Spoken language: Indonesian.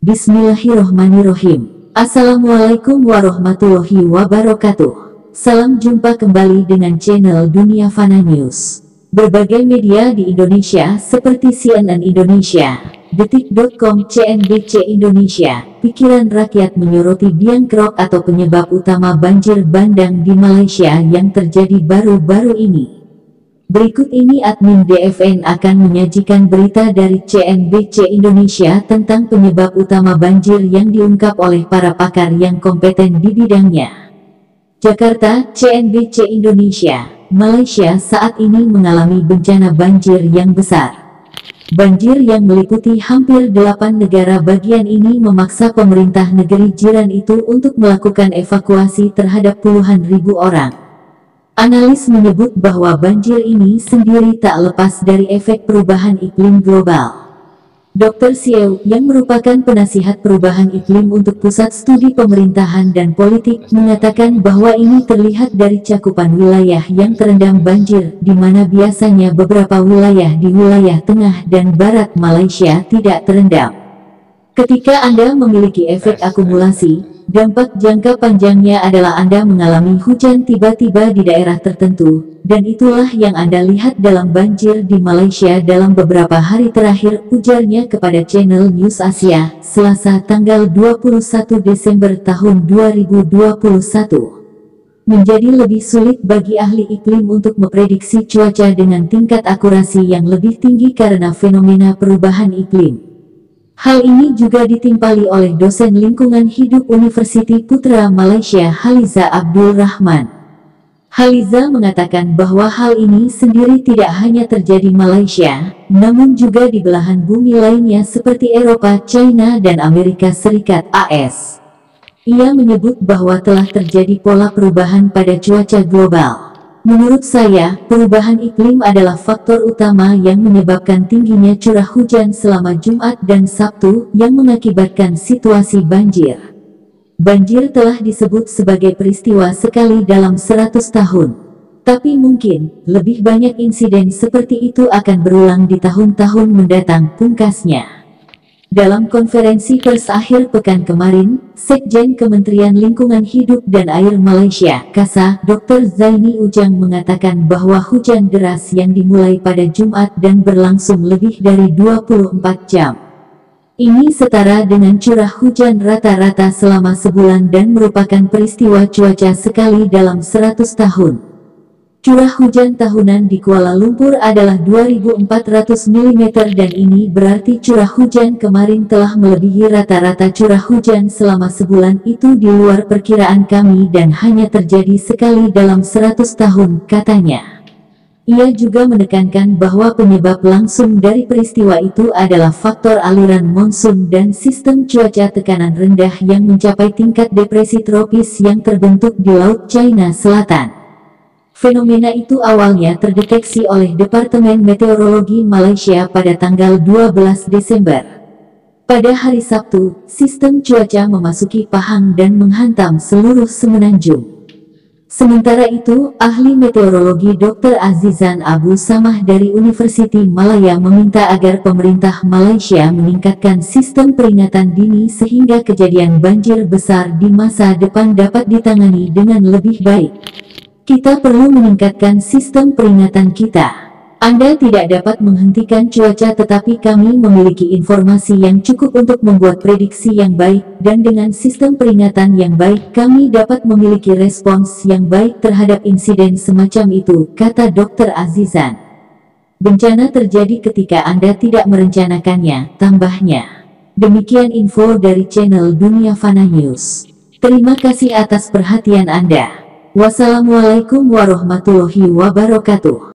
Bismillahirrohmanirrohim. Assalamualaikum warahmatullahi wabarakatuh. Salam jumpa kembali dengan channel Dunia Fana News. Berbagai media di Indonesia seperti CNN Indonesia, Detik.com, CNBC Indonesia, Pikiran Rakyat menyoroti biang kerok atau penyebab utama banjir bandang di Malaysia yang terjadi baru-baru ini. Berikut ini admin DFN akan menyajikan berita dari CNBC Indonesia tentang penyebab utama banjir yang diungkap oleh para pakar yang kompeten di bidangnya. Jakarta, CNBC Indonesia. Malaysia saat ini mengalami bencana banjir yang besar. Banjir yang meliputi hampir 8 negara bagian ini memaksa pemerintah negeri jiran itu untuk melakukan evakuasi terhadap puluhan ribu orang. Analis menyebut bahwa banjir ini sendiri tak lepas dari efek perubahan iklim global. Dr. Siew, yang merupakan penasihat perubahan iklim untuk Pusat Studi Pemerintahan dan Politik, mengatakan bahwa ini terlihat dari cakupan wilayah yang terendam banjir, di mana biasanya beberapa wilayah di wilayah tengah dan barat Malaysia tidak terendam. Ketika Anda memiliki efek akumulasi, dampak jangka panjangnya adalah Anda mengalami hujan tiba-tiba di daerah tertentu, dan itulah yang Anda lihat dalam banjir di Malaysia dalam beberapa hari terakhir, ujarnya kepada channel News Asia, Selasa tanggal 21 Desember tahun 2021. Menjadi lebih sulit bagi ahli iklim untuk memprediksi cuaca dengan tingkat akurasi yang lebih tinggi karena fenomena perubahan iklim. Hal ini juga ditimpali oleh dosen lingkungan hidup Universiti Putra Malaysia Haliza Abdul Rahman. Haliza mengatakan bahwa hal ini sendiri tidak hanya terjadi Malaysia, namun juga di belahan bumi lainnya seperti Eropa, China, dan Amerika Serikat (AS). Ia menyebut bahwa telah terjadi pola perubahan pada cuaca global. Menurut saya, perubahan iklim adalah faktor utama yang menyebabkan tingginya curah hujan selama Jumat dan Sabtu yang mengakibatkan situasi banjir. Banjir telah disebut sebagai peristiwa sekali dalam 100 tahun. Tapi mungkin, lebih banyak insiden seperti itu akan berulang di tahun-tahun mendatang, pungkasnya. Dalam konferensi pers akhir pekan kemarin, Sekjen Kementerian Lingkungan Hidup dan Air Malaysia, KASA, Dr. Zaini Ujang mengatakan bahwa hujan deras yang dimulai pada Jumat dan berlangsung lebih dari 24 jam. Ini setara dengan curah hujan rata-rata selama sebulan dan merupakan peristiwa cuaca sekali dalam 100 tahun. Curah hujan tahunan di Kuala Lumpur adalah 2.400 mm dan ini berarti curah hujan kemarin telah melebihi rata-rata curah hujan selama sebulan itu di luar perkiraan kami dan hanya terjadi sekali dalam 100 tahun, katanya. Ia juga menekankan bahwa penyebab langsung dari peristiwa itu adalah faktor aliran monsun dan sistem cuaca tekanan rendah yang mencapai tingkat depresi tropis yang terbentuk di Laut China Selatan. Fenomena itu awalnya terdeteksi oleh Departemen Meteorologi Malaysia pada tanggal 12 Desember. Pada hari Sabtu, sistem cuaca memasuki Pahang dan menghantam seluruh semenanjung. Sementara itu, ahli meteorologi Dr. Azizan Abu Samah dari Universiti Malaya meminta agar pemerintah Malaysia meningkatkan sistem peringatan dini sehingga kejadian banjir besar di masa depan dapat ditangani dengan lebih baik. Kita perlu meningkatkan sistem peringatan kita. Anda tidak dapat menghentikan cuaca, tetapi kami memiliki informasi yang cukup untuk membuat prediksi yang baik, dan dengan sistem peringatan yang baik kami dapat memiliki respons yang baik terhadap insiden semacam itu, kata Dr. Azizan. Bencana terjadi ketika Anda tidak merencanakannya, tambahnya. Demikian info dari channel Dunia Fana News. Terima kasih atas perhatian Anda. Wassalamualaikum warahmatullahi wabarakatuh.